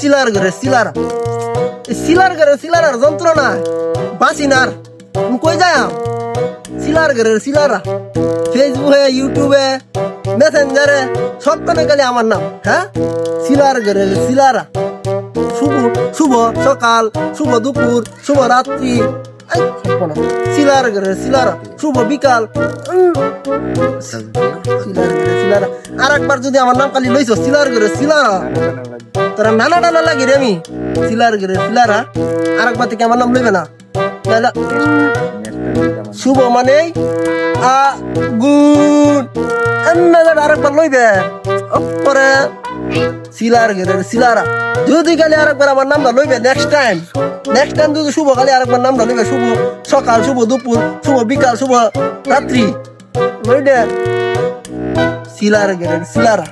সিলার ঘরে সিলারা সিলার ঘরে সিলারার যন্ত্রণা বাঁচিনার কই যায় সিলার ঘরে সিলারা ফেসবুকে ইউটিউবে মেসেঞ্জারে সবখানে গেলে আমার নাম হ্যাঁ সিলার ঘরে সিলারা শুভ শুভ সকাল শুভ দুপুর শুভ রাত্রি সিলার ঘরে সিলারা শুভ বিকাল সিলার ঘরে সিলারা আর একবার যদি আমার নাম খালি লইছ সিলার ঘরে সিলারা তোরা নানা টানা লাগে রে আমি সিলার ঘরে সিলারা আর একবার থেকে আমার নাম লইবে না শুভ মানে আগুন আরেকবার লইবে পরে সিলার ঘরে সিলারা যদি খালি আরেকবার আমার নামটা লইবে নেক্সট টাইম যদি শুভ খালি আরেকবার নামটা লইবে শুভ সকাল শুভ দুপুর শুভ বিকাল শুভ রাত্রি লইবে সিলার ঘরে সিলারা